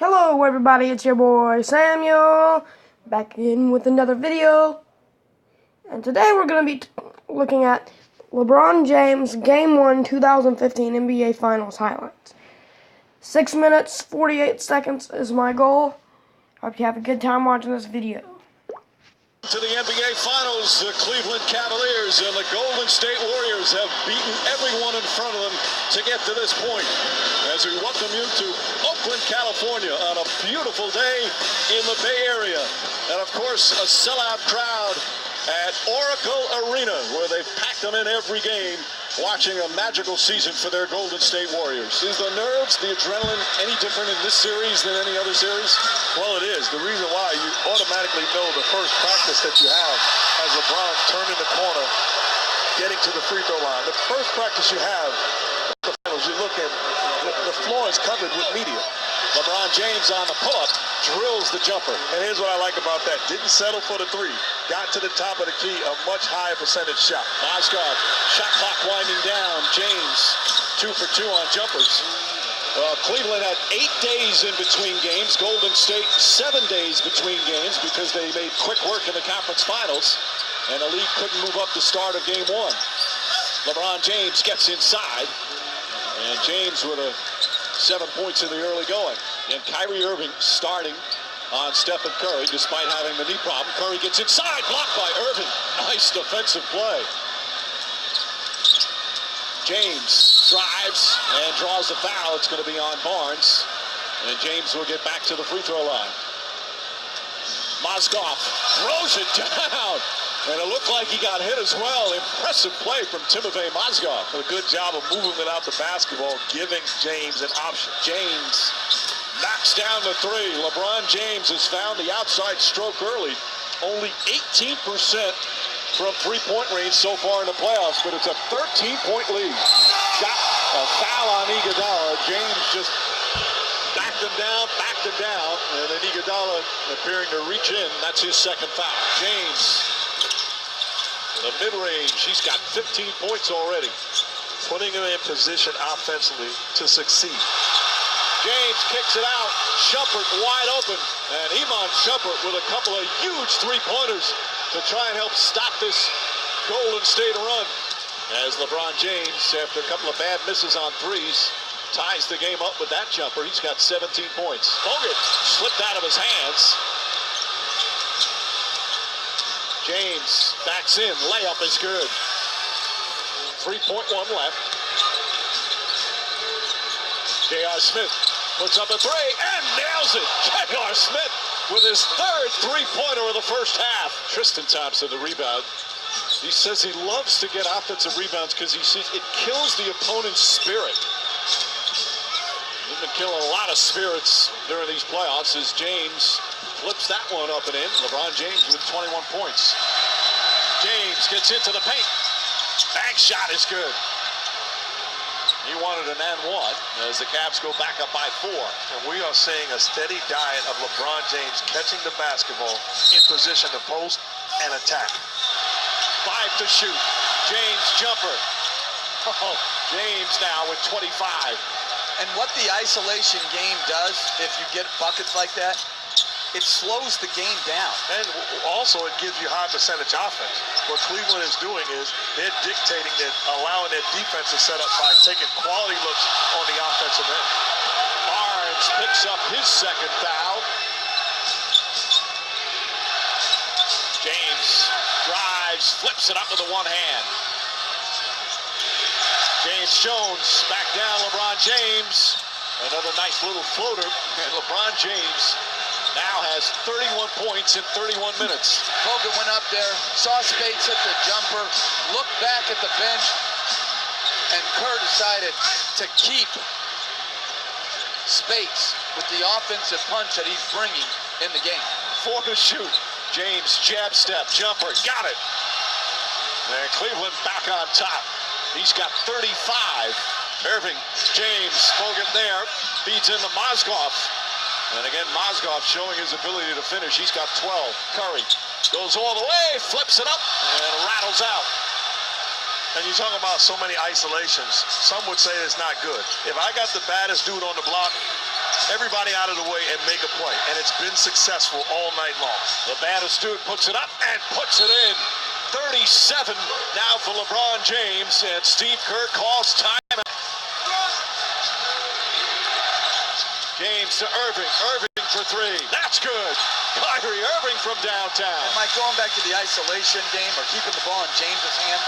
Hello everybody, it's your boy Samuel, back in with another video. And today we're going to be looking at LeBron James Game 1 2015 NBA Finals highlights. 6 minutes, 48 seconds is my goal. Hope you have a good time watching this video. To the NBA Finals, the Cleveland Cavaliers and the Golden State Warriors have beaten everyone in front of them to get to this point. As we welcome you to Oakland, California on a beautiful day in the Bay Area. And of course, a sellout crowd at Oracle Arena, where they've packed them in every game, watching a magical season for their Golden State Warriors. Is the nerves, the adrenaline, any different in this series than any other series? Well, it is. The reason why, you automatically know the first practice that you have as LeBron turning the corner, getting to the free throw line. The first practice you have, the finals, you look at, the floor is covered with media. LeBron James on the pull-up, drills the jumper. And here's what I like about that. Didn't settle for the three. Got to the top of the key, a much higher percentage shot. Mozgov, shot clock winding down. James, 2 for 2 on jumpers. Cleveland had 8 days in between games. Golden State, 7 days between games because they made quick work in the conference finals. And the league couldn't move up the start of game 1. LeBron James gets inside. And James with 7 points in the early going. And Kyrie Irving starting on Stephen Curry despite having the knee problem. Curry gets inside, blocked by Irving. Nice defensive play. James drives and draws the foul. It's going to be on Barnes. And James will get back to the free throw line. Mozgov throws it down. And it looked like he got hit as well. Impressive play from Timofey Mozgov. A good job of moving without the basketball, giving James an option. James knocks down the three. LeBron James has found the outside stroke early. Only 18% from three-point range so far in the playoffs, but it's a 13-point lead. Got a foul on Iguodala. James just backed him down, and then Iguodala appearing to reach in. That's his second foul. James, the mid-range, he's got 15 points already. Putting him in position offensively to succeed. James kicks it out. Shumpert wide open. And Iman Shumpert with a couple of huge three-pointers to try and help stop this Golden State run. As LeBron James, after a couple of bad misses on threes, ties the game up with that jumper. He's got 17 points. Bogut slipped out of his hands. James backs in. Layup is good. 3.1 left. J.R. Smith puts up a three and nails it. J.R. Smith with his third three-pointer of the first half. Tristan Thompson, the rebound. He says he loves to get offensive rebounds because he sees it kills the opponent's spirit. He's been killing a lot of spirits during these playoffs as James flips that one up and in. LeBron James with 21 points. James gets into the paint. Bank shot is good. He wanted an and one as the Cavs go back up by 4. And we are seeing a steady diet of LeBron James catching the basketball in position to post and attack. 5 to shoot. James jumper. Oh, James now with 25. And what the isolation game does, if you get buckets like that, it slows the game down. And also it gives you high percentage offense. What Cleveland is doing is they're dictating that, allowing their defense to set up by taking quality looks on the offensive end. Barnes picks up his second foul. James drives, flips it up with the one hand. James Jones back down. LeBron James. Another nice little floater. And LeBron James now has 31 points in 31 minutes. Bogut went up there, saw Spades hit the jumper, looked back at the bench, and Kerr decided to keep Spades with the offensive punch that he's bringing in the game. 4 to shoot. James jab step, jumper, got it. And Cleveland back on top. He's got 35. Irving, James, Bogut there, feeds into Mozgov. And again, Mozgov showing his ability to finish. He's got 12. Curry goes all the way, flips it up, and rattles out. And you're talking about so many isolations. Some would say it's not good. If I got the baddest dude on the block, everybody out of the way and make a play. And it's been successful all night long. Labanastute puts it up and puts it in. 37 now for LeBron James, and Steve Kerr calls time. James to Irving. Irving for three. That's good. Kyrie Irving from downtown. And Mike, going back to the isolation game or keeping the ball in James's hand,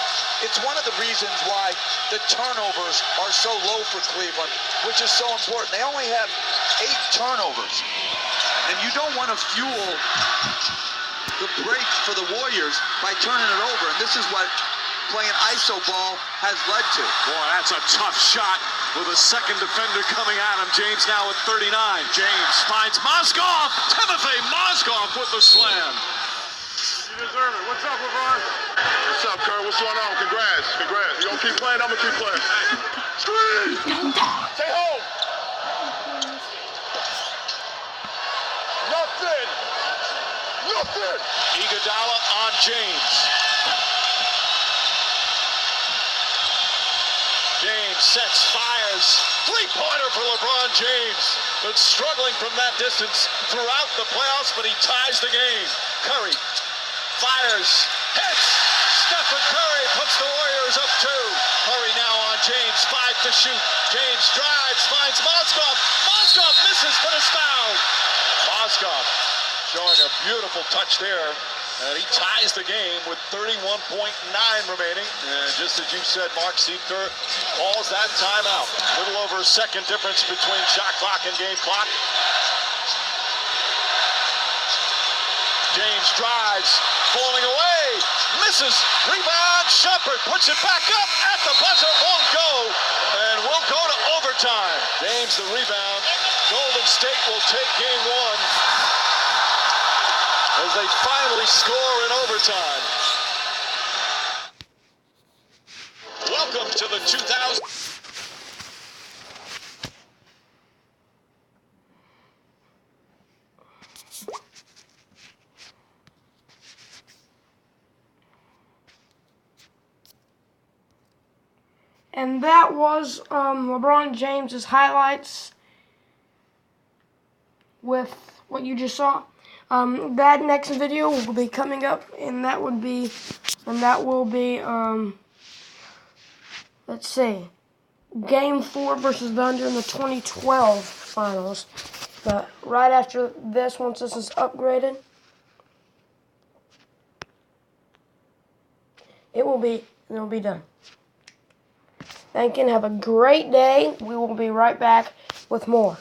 it's one of the reasons why the turnovers are so low for Cleveland, which is so important. They only have 8 turnovers. And you don't want to fuel the break for the Warriors by turning it over. And this is what playing iso ball has led to. Boy, that's a tough shot with a second defender coming at him. James now at 39. James finds Mozgov. Timothy Mozgov with the slam. You deserve it. What's up, LeBron? What's up, Kerr? What's going on? Congrats. Congrats. You gonna keep playing? I'm gonna keep playing. Scream! Stay home! Nothing! Nothing! Iguodala on James. James sets, fires. Three-pointer for LeBron James. Been struggling from that distance throughout the playoffs, but he ties the game. Curry fires, hits. Stephen Curry puts the Warriors up 2. Curry now on James, 5 to shoot. James drives, finds Mozgov. Mozgov misses, but is fouled. Mozgov showing a beautiful touch there. And he ties the game with 31.9 remaining. And just as you said, Mark, Steve Kerr calls that timeout. A little over a second difference between shot clock and game clock. James drives, falling away, misses, rebound, Shumpert puts it back up at the buzzer, won't go, and we'll go to overtime. James the rebound. Golden State will take game 1. As they finally score in overtime. Welcome to the 2000. And that was LeBron James's highlights with what you just saw. That next video will be coming up, and that will be, let's see, Game 4 versus Thunder in the 2012 finals. But right after this, once this is upgraded, it'll be done. Thank you and have a great day. We will be right back with more.